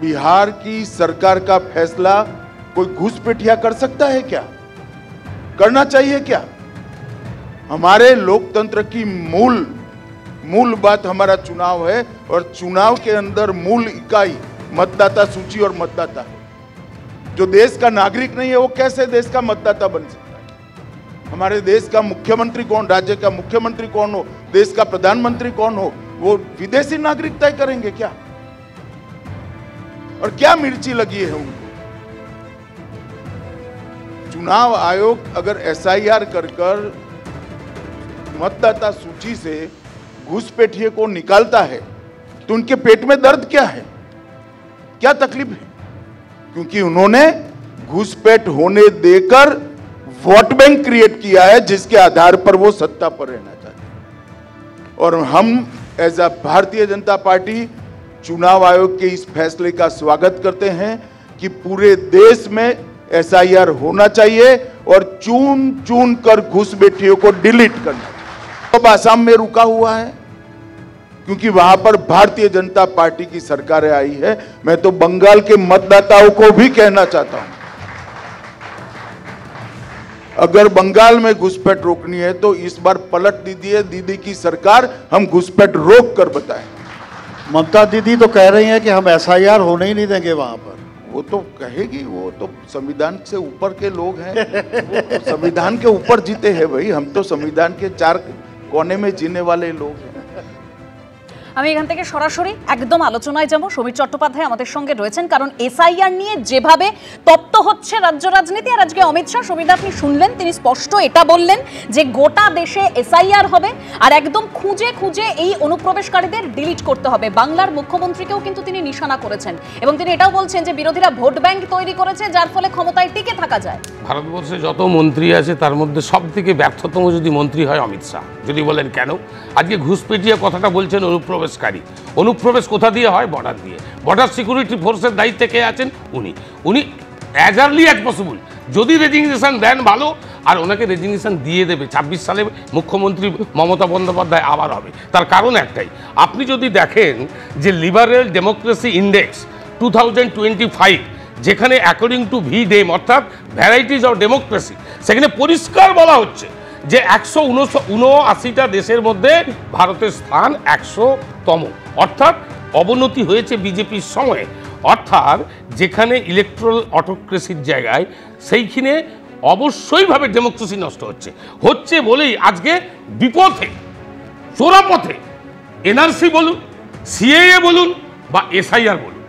बिहार की सरकार का फैसला कोई घुसपैठिया कर सकता है क्या? करना चाहिए क्या? हमारे लोकतंत्र की मूल बात हमारा चुनाव है, और चुनाव के अंदर मूल इकाई मतदाता सूची और मतदाता है। जो देश का नागरिक नहीं है वो कैसे देश का मतदाता बन सकता है? हमारे देश का मुख्यमंत्री कौन, राज्य का मुख्यमंत्री कौन हो, देश का प्रधानमंत्री कौन हो, वो विदेशी नागरिक तय करेंगे क्या? और क्या मिर्ची लगी है उनको? चुनाव आयोग अगर एसआईआर कर मतदाता सूची से घुसपैठिए को निकालता है तो उनके पेट में दर्द क्या है, क्या तकलीफ है? क्योंकि उन्होंने घुसपैठ होने देकर वोट बैंक क्रिएट किया है, जिसके आधार पर वो सत्ता पर रहना चाहते हैं। और हम as a Bharatiya Janata party चुनाव आयोग के इस फैसले का स्वागत करते हैं कि पूरे देश में एसआईआर होना चाहिए और चुन कर घुसपैठियों को डिलीट करना। अब आसाम में रुका हुआ है क्योंकि वहां पर भारतीय जनता पार्टी की सरकार आई है। मैं तो बंगाल के मतदाताओं को भी कहना चाहता हूं, अगर बंगाल में घुसपैठ रोकनी है तो इस बार पलट दीजिए दीदी की सरकार, हम घुसपैठ रोक कर बताएं। ममता दीदी तो कह रही हैं कि हम एसआईआर होने ही नहीं देंगे वहां पर। वो तो कहेगी, वो तो संविधान से ऊपर के लोग हैं, वो तो संविधान के ऊपर जीते हैं भाई, हम तो संविधान के चार कोने में जीने वाले लोग हैं। আমি এখান থেকে সরাসরি একদম আলোচনায় যাব। সমীর চট্টোপাধ্যায় আমাদের সঙ্গে রয়েছেন, কারণ এসআইআর নিয়ে যেভাবে তপ্ত হচ্ছে রাজ্য রাজনীতি, আর আজকে অমিত শাহ, সমীরদা আপনি শুনলেন, তিনি স্পষ্ট এটা বললেন যে গোটা দেশে এসআইআর হবে আর একদম খুঁজে খুঁজে এই অনুপ্রবেশকারীদের ডিলিট করতে হবে। বাংলার মুখ্যমন্ত্রীকেও কিন্তু তিনি নিশানা করেছেন এবং তিনি এটাও বলছেন যে বিরোধীরা ভোট ব্যাংক তৈরি করেছে যার ফলে ক্ষমতায় টিকে থাকা যায়। ভারতবর্ষে যত মন্ত্রী আছে তার মধ্যে সবথেকে ব্যর্থতম যদি মন্ত্রী হয় অমিত শাহ। যদি বলেন কেন, আজকে ঘুষপেটিয়া কথাটা বলছেন অনুপ্রবেশ কোথা দিয়ে হয়? বর্ডার দিয়ে। বর্ডার সিকিউরিটি ফোর্সের দায়িত্বে কে আছেন? উনি অ্যাজ আর্লি অ্যাজ পসিবল যদি রেজিগনেশন দেন ভালো, আর ওনাকে রেজিগনেশন দিয়ে দেবে। 26 সালে মুখ্যমন্ত্রী মমতা বন্দ্যোপাধ্যায় আবার হবে। তার কারণ একটাই, আপনি যদি দেখেন যে লিবারেল ডেমোক্রেসি ইন্ডেক্স 2025, যেখানে অ্যাকর্ডিং টু ভিডেম অর্থাৎ ভ্যারাইটিজ অফ ডেমোক্রেসি, সেখানে পরিষ্কার বলা হচ্ছে যে 179টা দেশের মধ্যে ভারতের স্থান 100তম, অর্থাৎ অবনতি হয়েছে বিজেপির সময়ে। অর্থাৎ যেখানে ইলেকট্রাল অটোক্রেসির জায়গায় সেইখানে অবশ্যইভাবে ডেমোক্রেসি নষ্ট হচ্ছে বলেই আজকে বিপথে চোরাপথে এনআরসি বলুন, সিএএ বলুন বা এসআইআর বলুন,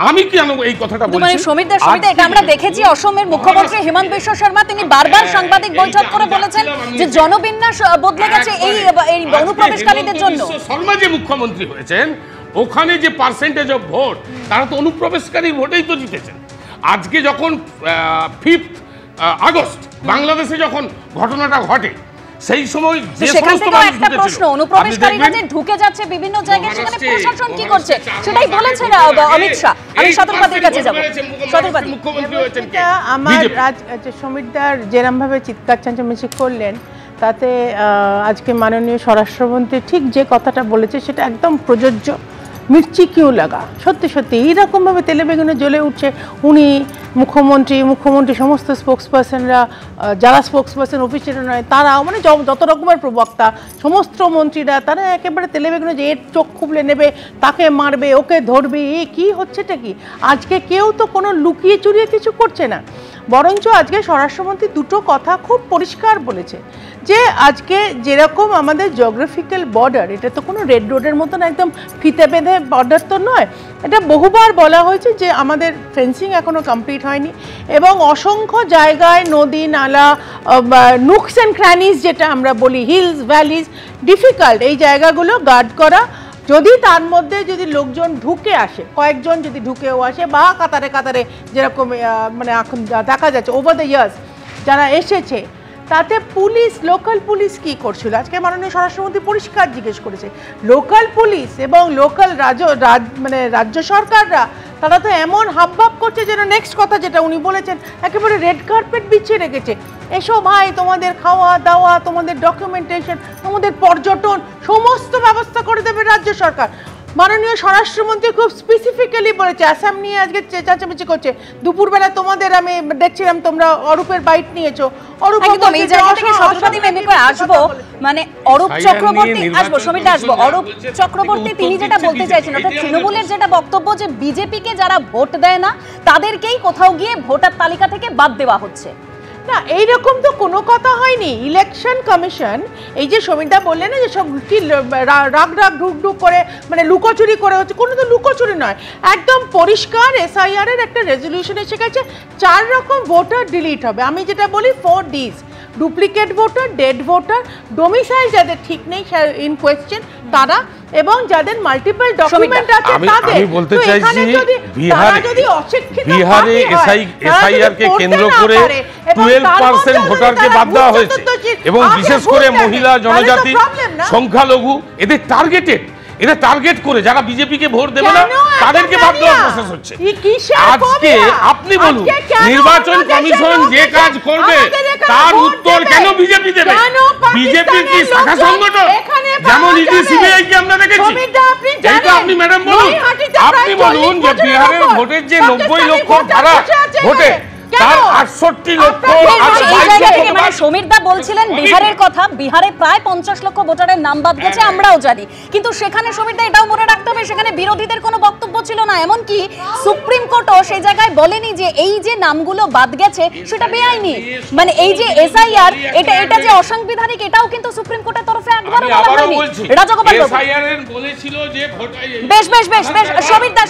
আমি কি এই কথাটা বলছি? মানে সমীরদা এটা আমরা দেখেছি, অসমের মুখ্যমন্ত্রী হিমন্ত বিশ্ব শর্মা তিনি বারবার সাংবাদিক বৈঠক করে বলেছেন যে জনবিন্যাস বদলে গেছে এই অনুপ্রবেশকারীদের জন্য। শর্মা যে মুখ্যমন্ত্রী হয়েছেন ওখানে যে পার্সেন্টেজ অফ ভোট, তারা তো অনুপ্রবেশকারীর ভোটেই তো জিতেছেন। আজকে যখন 5 আগস্ট বাংলাদেশে যখন ঘটনাটা ঘটে, সেই সময় যে সমস্ত মানুষ একটা প্রশ্ন, অনুপ্রবেশকারীরা যে ঢুকে যাচ্ছে বিভিন্ন জায়গায়, সেখানে প্রশাসন কি করছে সেটাই বলেছেন অমিত শাহ। আমি সতর্কতার কাছে যাব। মুখ্যমন্ত্রী হয়েছেন কে? আমার সমীরদার যেরকম ভাবে চিৎকার চেঁচামেচি করলেন, তাতে আজকে মাননীয় স্বরাষ্ট্রমন্ত্রী ঠিক যে কথাটা বলেছে সেটা একদম প্রযোজ্য। মির্চি কিউ লাগা, সত্যি সত্যি এইরকমভাবে তেলে বেগুনে জ্বলে উঠছে। উনি মুখ্যমন্ত্রী সমস্ত স্পোক্সপারসনরা, যারা স্পোক্সপারসন অফিসিয়াল নয় তারাও, মানে যত রকমের প্রবক্তা সমস্ত মন্ত্রীরা, তারা একেবারে তেলে বেগুনে যে এর চোখ খুবলে নেবে, তাকে মারবে, ওকে ধরবে, এ কী হচ্ছেটা কি? আজকে কেউ তো কোনো লুকিয়ে চুরিয়ে কিছু করছে না, বরঞ্চ আজকে স্বরাষ্ট্রমন্ত্রী দুটো কথা খুব পরিষ্কার বলেছে যে আজকে যেরকম আমাদের জিওগ্রাফিক্যাল বর্ডার, এটা তো কোনো রেড রোডের মতন একদম ফিতে বেঁধে বর্ডার তো নয়। এটা বহুবার বলা হয়েছে যে আমাদের ফেন্সিং এখনও কমপ্লিট হয়নি এবং অসংখ্য জায়গায় নদী নালা, নুকস অ্যান্ড ক্র্যানিস যেটা আমরা বলি, হিলস ভ্যালিজ, ডিফিকাল্ট এই জায়গাগুলো গার্ড করা। যদি তার মধ্যে যদি লোকজন ঢুকে আসে, কয়েকজন যদি ঢুকেও আসে বা কাতারে কাতারে যেরকম মানে এখন দেখা যাচ্ছে ওভার দ্য ইয়ার্স যারা এসেছে, তাতে পুলিশ, লোকাল পুলিশ কী করছিল? আজকে মাননীয় স্বরাষ্ট্রমন্ত্রী পরিষ্কার জিজ্ঞেস করেছে, লোকাল পুলিশ এবং লোকাল রাজ্য সরকাররা তারা তো এমন হাবভাব করছে যেন নেক্সট কথা যেটা উনি বলেছেন একেবারে রেড কার্পেট বিছিয়ে রেখেছে। এসো ভাই, তোমাদের খাওয়া দাওয়া, তোমাদের ডকুমেন্টেশন, তোমাদের পর্যটন সমস্ত ব্যবস্থা করে দেবে রাজ্য সরকার। মাননীয় স্বরাষ্ট্রমন্ত্রী খুব স্পেসিফিক্যালি বলেছে, আসাম নিয়ে আজকে চেঁচামেচি করছে। দুপুরবেলা তোমাদের আমি দেখছিলাম তোমরা অরূপের বাইট নিয়েছো, অরূপ একদম এই জায়গা থেকে সরস্বতী মেমিকে আসবো, মানে অরূপ চক্রবর্তী আসবো, সমিতা আসবো। অরূপ চক্রবর্তী তিনি যেটা বলতে চাইছেন, অর্থাৎ তৃণমূলের যেটা বক্তব্য যে বিজেপিকে যারা ভোট দেয় না তাদেরকেই কোথাও গিয়ে ভোটার তালিকা থেকে বাদ দেওয়া হচ্ছে। না, এইরকম তো কোনো কথা হয়নি। ইলেকশন কমিশন এই যে সমিতা বললেন না যে সব কি রাগ ঢুক করে মানে লুকোচুরি করে হচ্ছে, কোনো তো লুকোচুরি নয়, একদম পরিষ্কার এসআইআর এর একটা রেজলিউশন এসে গেছে। 4 রকম ভোটার ডিলিট হবে। আমি যেটা বলি 4 Ds, duplicate voter, dead voter, domicile যাদের ঠিক নেই ইন কোয়েশ্চেন তারা, এবং যাদের মাল্টিপল ডকুমেন্ট আছে তাদের। আমি বলতে চাইছি বিহারে এসআইআর কে কেন্দ্র করে 12% ভোটারকে বাদ দেওয়া হয়েছে, এবং বিশেষ করে মহিলা, জনজাতি, সংখ্যালঘু, এদের টার্গেট করে যারা বিজেপিকে ভোট দেবে না তাদেরকে বাদ দেওয়ার প্রসেস হচ্ছে। আজকে আপনি বলুন, নির্বাচন কমিশন যে কাজ করবে তার উত্তর কেন বিজেপি দেবে? বিজেপির কি শাখা সংগঠন? যেমন ইডি সিবিআই কি আমরা দেখেছি? এইটা আপনি ম্যাডাম বলুন, আপনি বলুন যে বিহারের ভোটের যে 90 লক্ষ ধারা ভোটে তার 68 লক্ষ। মানে সমীর দা বলছিলেন বিহারের কথা, বিহারে প্রায় 50 লক্ষ ভোটারের নাম বাদ গেছে, আমরাও জানি, কিন্তু সেখানে সমীর দা এটাও মনে রাখতে হবে সেখানে বিরোধীদের কোনো বক্তব্য ছিল না। এমনকি সুপ্রিম কোর্টও সেই জায়গায় বলেনি যে এই যে নামগুলো বাদ গেছে সেটা বেআইনি, মানে এই যে এসআইআর এটা যে অসাংবিধানিক, এটাও কিন্তু সুপ্রিম কোর্টের তরফে একবারও বলা হয়নি। রাজগোপাল বাবু বলেছিল যে বেশ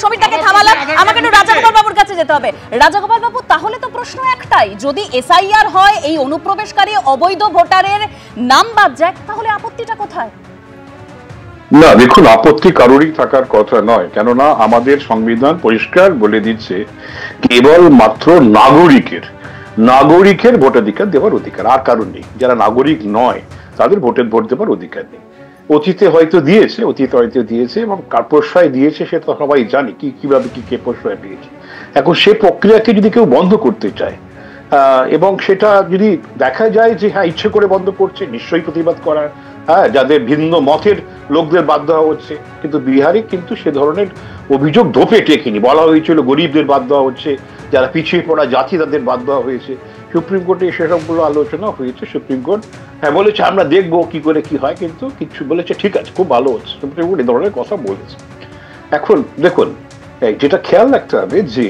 সমীর দাকে থামালাম, আমাকে একটু রাজগোপাল বাবুর কাছে যেতে হবে। রাজগোপাল বাবু, তাহলে তো প্রশ্ন একটাই, যদি এসআইআর হয়, এই অনুপ্রবেশকারী অবৈধ ভোটারের নাম বাদ যায়, তাহলে আপত্তিটা কোথায়? না দেখুন, আপত্তি কারোরই থাকার কথা নয়, কেননা আমাদের সংবিধান পরিষ্কার বলে দিচ্ছে কেবল মাত্র নাগরিকের ভোটাধিকার দেওয়ার অধিকার, আর কারণ নেই। যারা নাগরিক নয় তাদের ভোট দেওয়ার অধিকার নেই। অতীতে হয়তো দিয়েছে এবং কার প্রশ্রয় দিয়েছে সেটা সবাই জানি, কিভাবে কে প্রশ্রয় পেয়েছে। এখন সে প্রক্রিয়াকে যদি কেউ বন্ধ করতে চায় এবং সেটা যদি দেখা যায় যে হ্যাঁ ইচ্ছে করে বন্ধ করছে, নিশ্চয়ই প্রতিবাদ করার, হ্যাঁ, যাদের ভিন্ন মতের লোকদের বাদ দেওয়া হচ্ছে। কিন্তু বিহারে কিন্তু সে ধরনের অভিযোগ ধোপে টেকেনি। বলা হয়েছিল গরিবদের বাদ দেওয়া হচ্ছে, যারা পিছিয়ে পড়া জাতি তাদের বাদ দেওয়া হয়েছে। সুপ্রিম কোর্টে সেসবগুলো আলোচনা হয়েছে। সুপ্রিম কোর্ট হ্যাঁ বলেছে আমরা দেখবো কি করে কি হয়, কিন্তু কিছু বলেছে ঠিক আছে, খুব ভালো হচ্ছে। সুপ্রিম কোর্ট এ ধরনের কথা বলেছে। এখন দেখুন, যেটা খেয়াল রাখতে হবে যে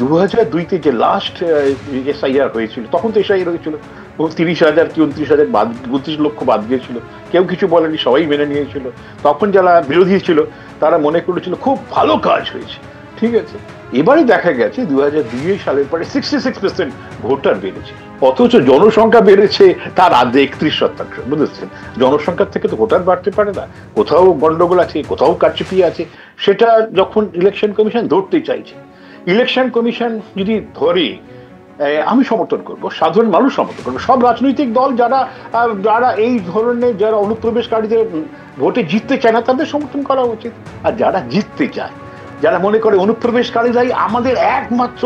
2002-তে যে লাস্ট এসআইআর হয়েছিল, তখন তো এসআইআর হয়েছিল 30,000 কি 29,000 বাদ, 32 লক্ষ বাদ গিয়েছিল, কেউ কিছু বলেনি, সবাই মেনে নিয়েছিল। তখন যারা বিরোধী ছিল তারা মনে করেছিল খুব ভালো কাজ হয়েছে, ঠিক আছে। এবারে দেখা গেছে 2002 সালের পরে 66% ভোটার বেড়েছে, অথচ জনসংখ্যা বেড়েছে তার 31%। বুঝেছেন, জনসংখ্যার থেকে তো ভোটার বাড়তে পারে না, কোথাও গন্ডগোল আছে, কোথাও কারচুপি আছে। সেটা যখন ইলেকশন কমিশন ধরতে চাইছে, ইলেকশন কমিশন যদি ধরে, আমি সমর্থন করব, সাধারণ মানুষ সমর্থন করবো, সব রাজনৈতিক দল যারা এই ধরনের যারা অনুপ্রবেশকারীদের ভোটে জিততে চায় না তাদের সমর্থন করা উচিত। আর যারা জিততে চায়, যারা মনে করে অনুপ্রবেশকারীরাই আমাদের একমাত্র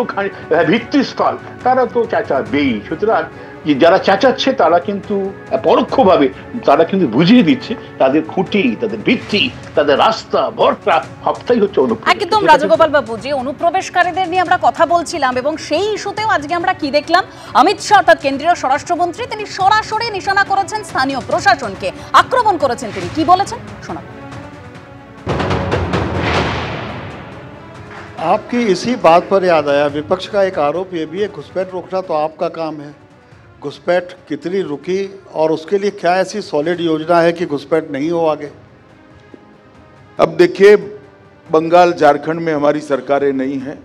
ভিত্তিস্থল, তারা তো চেঁচাবেই। সুতরাং যারা চেঁচাচ্ছে তারা কিন্তু পরোক্ষভাবে তারা কিন্তু বুঝিয়ে দিচ্ছে তাদের খুঁটি, তাদের ভিত্তি, তাদের রাস্তা, ভরসা সবটাই হচ্ছে অনুপ্রবেশ। একদম রাজগোপাল বাবু, যে অনুপ্রবেশকারীদের নিয়ে আমরা কথা বলছিলাম এবং সেই ইস্যুতেও আজকে আমরা কি দেখলাম, অমিত শাহ অর্থাৎ কেন্দ্রীয় স্বরাষ্ট্রমন্ত্রী তিনি সরাসরি নিশানা করেছেন স্থানীয় প্রশাসনকে, আক্রমণ করেছেন। তিনি কি বলেছেন শোনাব। आपकी इसी बात पर याद आया, विपक्ष का एक आरोप ये भी है घुसपैठ रोकना तो आपका काम है। घुसपैठ कितनी रुकी और उसके लिए क्या ऐसी सॉलिड योजना है कि घुसपैठ नहीं हो आगे? अब देखिए, बंगाल झारखंड में हमारी सरकारें नहीं हैं।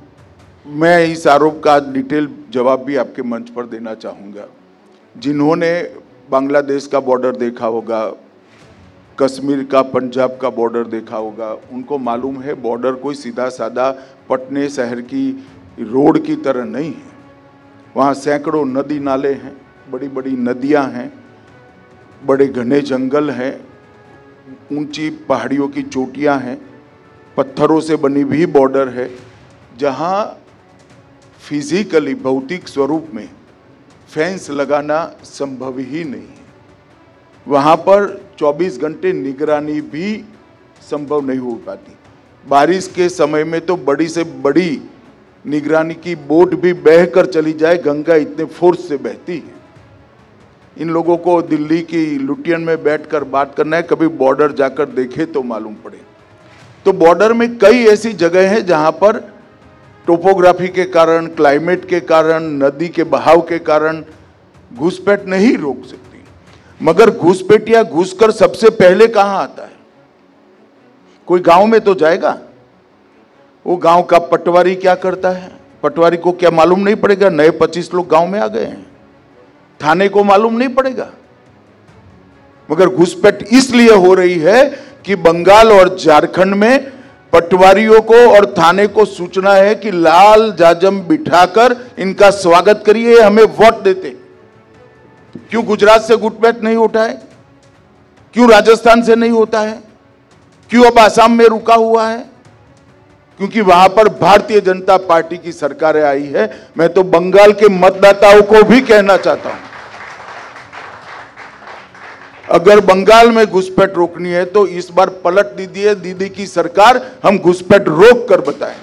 मैं इस आरोप का डिटेल जवाब भी आपके मंच पर देना चाहूँगा। जिन्होंने बांग्लादेश का बॉर्डर देखा होगा, कश्मीर का, पंजाब का बॉर्डर देखा होगा, उनको मालूम है बॉर्डर कोई सीधा साधा पटने शहर की रोड की तरह नहीं है। वहाँ सैकड़ों नदी नाले हैं, बड़ी बड़ी नदियाँ हैं, बड़े घने जंगल हैं, ऊंची पहाड़ियों की चोटियाँ हैं, पत्थरों से बनी भी बॉर्डर है, जहाँ फिजिकली भौतिक स्वरूप में फेंस लगाना संभव ही नहीं है। वहाँ पर 24 घंटे निगरानी भी संभव नहीं हो पाती। बारिश के समय में तो बड़ी से बड़ी निगरानी की बोट भी बहकर चली जाए, गंगा इतने फोर्स से बहती है। इन लोगों को दिल्ली की लुटियन में बैठकर बात करना है, कभी बॉर्डर जाकर देखे तो मालूम पड़े। तो बॉर्डर में कई ऐसी जगह हैं जहां पर टोपोग्राफी के कारण, क्लाइमेट के कारण, नदी के बहाव के कारण घुसपैठ नहीं रोक सकती। मगर घुसपैठिया घुसकर सबसे पहले कहां आता है? कोई गांव में तो जाएगा। वो गांव का पटवारी क्या करता है? पटवारी को क्या मालूम नहीं पड़ेगा नए 25 लोग गांव में आ गए हैं? थाने को मालूम नहीं पड़ेगा। मगर घुसपैठ इसलिए हो रही है कि बंगाल और झारखंड में पटवारियों को और थाने को सूचना है कि लाल जाजम बिठाकर इनका स्वागत करिए, हमें वोट देते। क्यों गुजरात से घुसपैठ नहीं उठा है? क्यों राजस्थान से नहीं होता है? क्यों अब आसाम में रुका हुआ है? क्योंकि वहां पर भारतीय जनता पार्टी की सरकारें आई है। मैं तो बंगाल के मतदाताओं को भी कहना चाहता हूं, अगर बंगाल में घुसपैठ रोकनी है तो इस बार पलट दीजिए दीदी की सरकार, हम घुसपैठ रोक कर बताएं।